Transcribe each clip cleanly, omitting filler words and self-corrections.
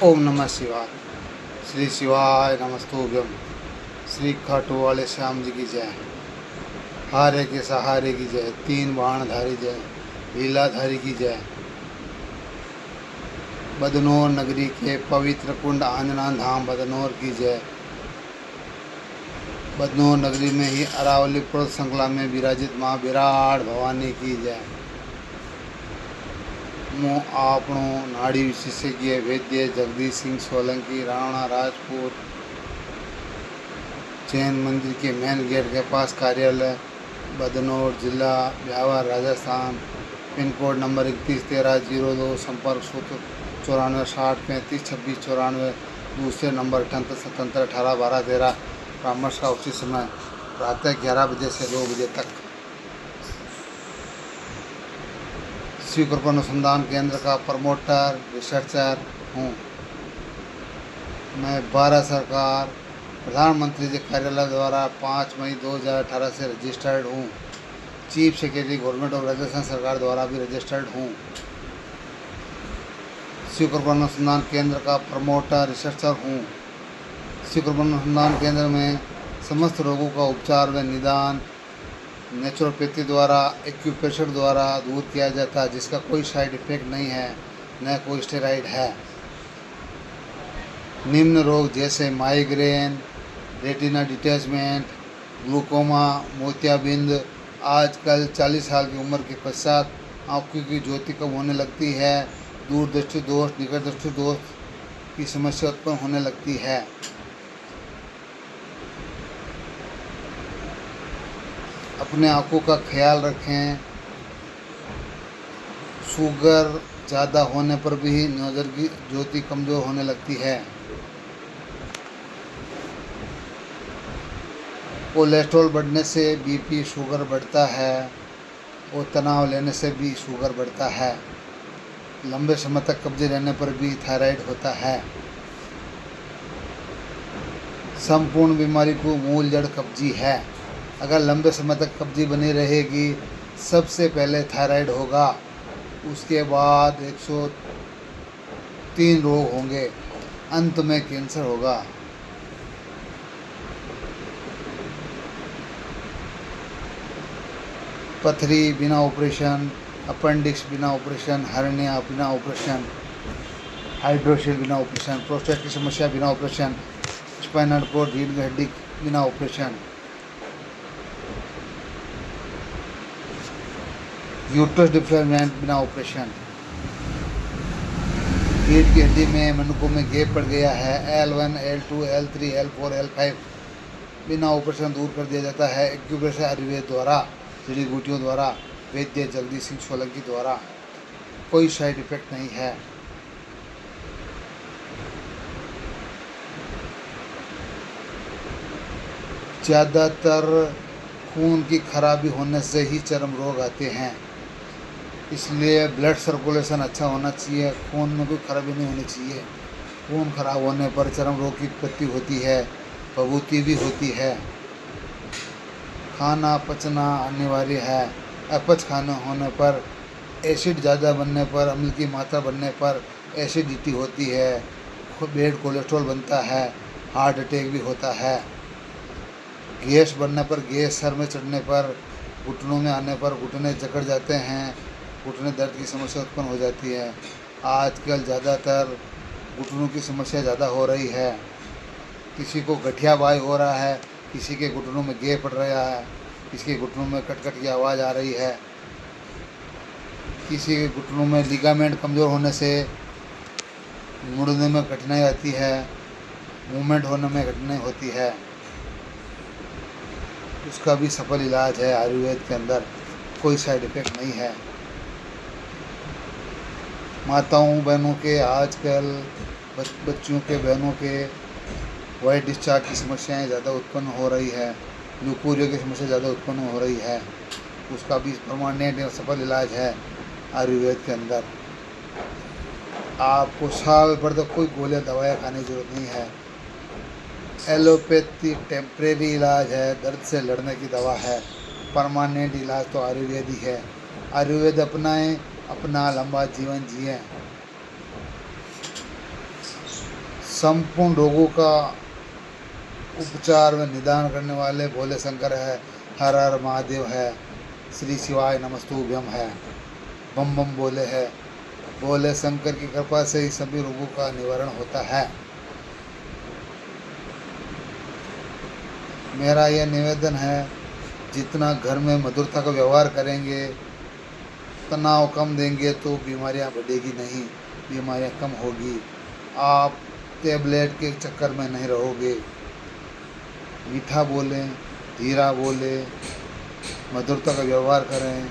ओम नमः शिवाय। श्री शिवाय नमस्तुभ्यम। श्री खाटू वाले श्याम जी की जय। हारे के सहारे की जय। तीन बाणधारी जय। लीलाधारी की जय। बदनौर नगरी के पवित्र कुंड आंजना धाम बदनौर की जय। बदनौर नगरी में ही अरावली पर्वत श्रृंखला में विराजित माँ विराट भवानी की जय। હું આપણું નાડી વિશેષज्ञ वैद्य जगदीश सिंह सोलंकी राणा राजपूत जैन मंदिर के मेन गेट के पास कार्यालय बदनौर जिला Beawar Rajasthan pin code number 311302 संपर्क सूत्र 9460352694 दूसरे नंबर 7877181213 परामर्श का उचित समय प्रातः 11 बजे से 2 बजे तक। श्री कृपा अनुसंधान केंद्र का प्रमोटर रिसर्चर हूँ। मैं भारत सरकार प्रधानमंत्री जी कार्यालय द्वारा 5 मई 2018 से रजिस्टर्ड हूँ। Chief secretary government of Rajasthan सरकार द्वारा भी रजिस्टर्ड हूँ। श्री कृपा अनुसंधान केंद्र का प्रमोटर रिसर्चर हूँ। श्री कृपा अनुसंधान केंद्र में समस्त रोगों का उपचार व निदान नेचुरोपैथी द्वारा एक्यूप्रेशर द्वारा दूर किया जाता है, जिसका कोई साइड इफेक्ट नहीं है, न कोई स्टेरॉइड है। निम्न रोग जैसे माइग्रेन, रेटिना डिटैचमेंट, ग्लूकोमा, मोतियाबिंद आजकल 40 साल की उम्र के पश्चात आंखों की ज्योति कम होने लगती है, दूरदृष्टि दोष, निकट दृष्टि दोष की समस्या उत्पन्न होने लगती है। अपने आँखों का ख्याल रखें। शुगर ज़्यादा होने पर भी नज़र की ज्योति कमज़ोर होने लगती है। कोलेस्ट्रॉल बढ़ने से बीपी शुगर बढ़ता है और तनाव लेने से भी शुगर बढ़ता है। लंबे समय तक कब्जे रहने पर भी थायराइड होता है। संपूर्ण बीमारी को मूल जड़ कब्जी है। अगर लंबे समय तक कब्जी बनी रहेगी, सबसे पहले थायराइड होगा, उसके बाद 103 रोग होंगे, अंत में कैंसर होगा। पथरी बिना ऑपरेशन, अपेंडिक्स बिना ऑपरेशन, हर्निया बिना ऑपरेशन, हाइड्रोसिल बिना ऑपरेशन, प्रोस्टेट की समस्या बिना ऑपरेशन, स्पाइनल कोड रीढ़ की हड्डी बिना ऑपरेशन, यूट्रस डिफ्लेमेंट बिना ऑपरेशन, रीढ़ की हड्डी में मनुक्कों में गैप पड़ गया है, L1, L2, L3, L4, L5 बिना ऑपरेशन दूर कर दिया जाता है एक्यूप्रेशर आयुर्वेद द्वारा, जड़ी बूटियों द्वारा, वैद्य जगदीश सिंह सोलंकी द्वारा। कोई साइड इफेक्ट नहीं है। ज़्यादातर खून की खराबी होने से ही चर्म रोग आते हैं, इसलिए ब्लड सर्कुलेशन अच्छा होना चाहिए, खून में कोई खराबी नहीं होनी चाहिए। खून खराब होने पर चर्म रोग की उत्पत्ति होती है, भभूति भी होती है। खाना पचना अनिवार्य है। अपच खाना होने पर, एसिड ज़्यादा बनने पर, अम्ल की मात्रा बनने पर एसिडिटी होती है, बैड कोलेस्ट्रॉल बनता है, हार्ट अटैक भी होता है। गैस बनने पर, गैस सर में चढ़ने पर, घुटनों में आने पर घुटने जकड़ जाते हैं, घुटने दर्द की समस्या उत्पन्न हो जाती है। आजकल ज़्यादातर घुटनों की समस्या ज़्यादा हो रही है। किसी को गठिया बाई हो रहा है, किसी के घुटनों में गैप पड़ रहा है, किसी के घुटनों में कटकट की आवाज़ आ रही है, किसी के घुटनों में लिगामेंट कमज़ोर होने से मुड़ने में कठिनाई आती है, मूवमेंट होने में कठिनाई होती है। उसका भी सफल इलाज है आयुर्वेद के अंदर, कोई साइड इफ़ेक्ट नहीं है। माताओं बहनों के आजकल बच्चियों के बहनों के वाइट डिस्चार्ज की समस्याएं ज़्यादा उत्पन्न हो रही है, ल्यूकोरिया की समस्या ज़्यादा उत्पन्न हो रही है, उसका भी परमानेंट या सफल इलाज है आयुर्वेद के अंदर। आपको साल भर तक कोई गोलियां दवाइयाँ खाने की जरूरत नहीं है। एलोपैथी टेम्परेरी इलाज है, दर्द से लड़ने की दवा है। परमानेंट इलाज तो आयुर्वेद ही है। आयुर्वेद अपनाएं, अपना लंबा जीवन जिएं। संपूर्ण रोगों का उपचार व निदान करने वाले भोले शंकर है। हर हर महादेव है, श्री शिवाय नमस्तुभ्यम है, बम बम बोले है। भोले शंकर की कृपा से ही सभी रोगों का निवारण होता है। मेरा यह निवेदन है, जितना घर में मधुरता का व्यवहार करेंगे, तनाव कम देंगे तो बीमारियां बढ़ेगी नहीं, बीमारियां कम होगी। आप टेबलेट के चक्कर में नहीं रहोगे। मीठा बोलें, धीरा बोलें, मधुरता का व्यवहार करें,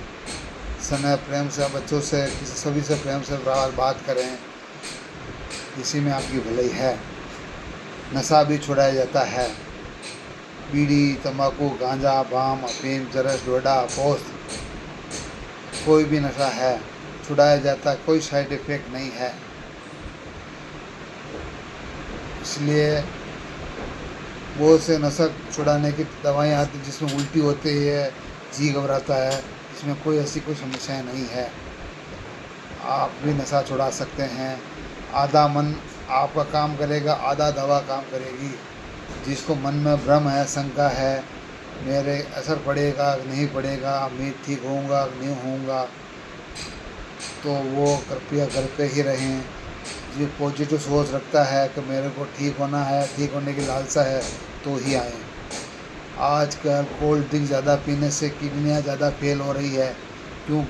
स्नेह प्रेम से बच्चों से किसी सभी से प्रेम से बात करें, इसी में आपकी भलाई है। नशा भी छुड़ाया जाता है। बीड़ी, तंबाकू, गांजा, भांग, अफीम, चरस, डोडा, पोस्त, कोई भी नशा है छुड़ाया जाता है, कोई साइड इफेक्ट नहीं है। इसलिए बहुत से नशा छुड़ाने की दवाइयाँ आती जिसमें उल्टी होती है, जी घबराता है, इसमें कोई ऐसी कोई समस्या नहीं है। आप भी नशा छुड़ा सकते हैं। आधा मन आपका काम करेगा, आधा दवा काम करेगी। जिसको मन में भ्रम है, शंका है, मेरे असर पड़ेगा नहीं पड़ेगा, मैं ठीक होऊंगा नहीं होऊंगा, तो वो कृपया घर पे ही रहें। जो पॉजिटिव सोच रखता है कि मेरे को ठीक होना है, ठीक होने की लालसा है, तो ही आएँ। आजकल कोल्ड ड्रिंक ज़्यादा पीने से किडनियाँ ज़्यादा फेल हो रही है। क्यों?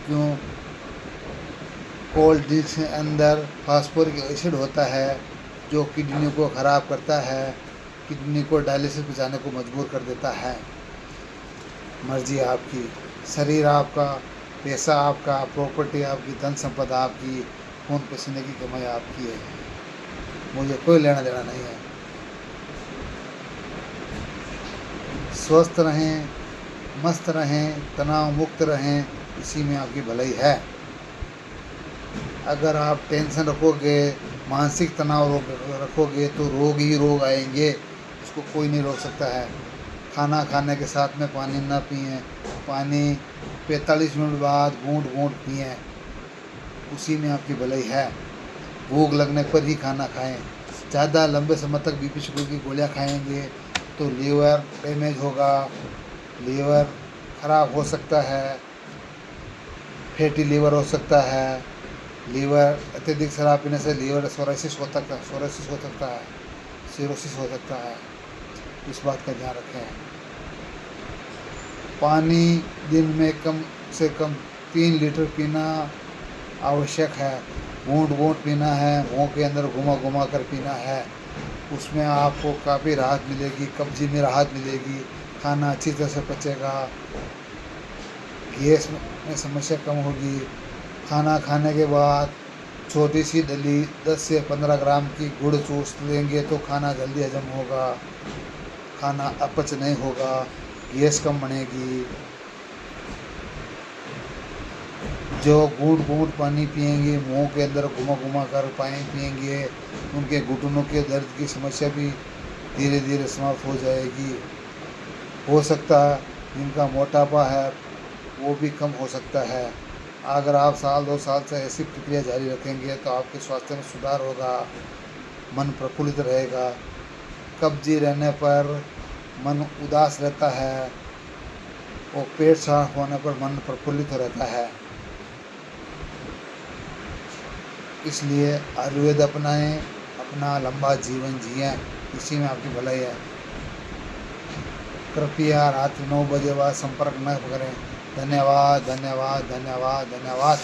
कोल्ड ड्रिंक्स के अंदर फास्फोरिक एसिड होता है, जो किडनी को ख़राब करता है, किडनी को डायलिसिस पे जाने को मजबूर कर देता है। मर्जी आपकी, शरीर आपका, पैसा आपका, प्रॉपर्टी आपकी, धन संपदा आपकी, खून पसीने की कमाई आपकी है। मुझे कोई लेना देना नहीं है। स्वस्थ रहें, मस्त रहें, तनाव मुक्त रहें, इसी में आपकी भलाई है। अगर आप टेंशन रखोगे, मानसिक तनाव रखोगे, तो रोग ही रोग आएंगे, उसको कोई नहीं रोक सकता है। खाना खाने के साथ में पानी ना पिएं, पानी 45 मिनट बाद घूंट घूंट पिएं, उसी में आपकी भलाई है। भूख लगने पर ही खाना खाएं। ज़्यादा लंबे समय तक बीपी शुगर की गोलियां खाएंगे तो लीवर डैमेज होगा, लीवर ख़राब हो सकता है, फैटी लीवर हो सकता है। लीवर अत्यधिक शराब पीने से लीवर सोरासिस हो सकता है, सिरोसिस हो सकता है। इस बात का ध्यान रखें। पानी दिन में कम से कम 3 लीटर पीना आवश्यक है। घूंट घूंट पीना है, मुँह के अंदर घुमा घुमा कर पीना है। उसमें आपको काफ़ी राहत मिलेगी, कब्जी में राहत मिलेगी, खाना अच्छी तरह से पचेगा, गैस में समस्या कम होगी। खाना खाने के बाद छोटी सी डली 10 से 15 ग्राम की गुड़ चूस लेंगे तो खाना जल्दी हजम होगा, खाना अपच नहीं होगा, गैस कम बनेगी। जो घूंट घूंट पानी पिएंगे, मुंह के अंदर घुमा घुमा कर पानी पिएंगे, उनके घुटनों के दर्द की समस्या भी धीरे धीरे समाप्त हो जाएगी। हो सकता है जिनका मोटापा है वो भी कम हो सकता है। अगर आप 1-2 साल से ऐसी प्रक्रिया जारी रखेंगे तो आपके स्वास्थ्य में सुधार होगा, मन प्रफुल्लित रहेगा। कब्जी रहने पर मन उदास रहता है और पेट साफ होने पर मन प्रफुल्लित रहता है। इसलिए आयुर्वेद अपनाएं, अपना लंबा जीवन जिएं, इसी में आपकी भलाई है। कृपया रात्रि 9 बजे बाद संपर्क न करें। धन्यवाद, धन्यवाद, धन्यवाद, धन्यवाद।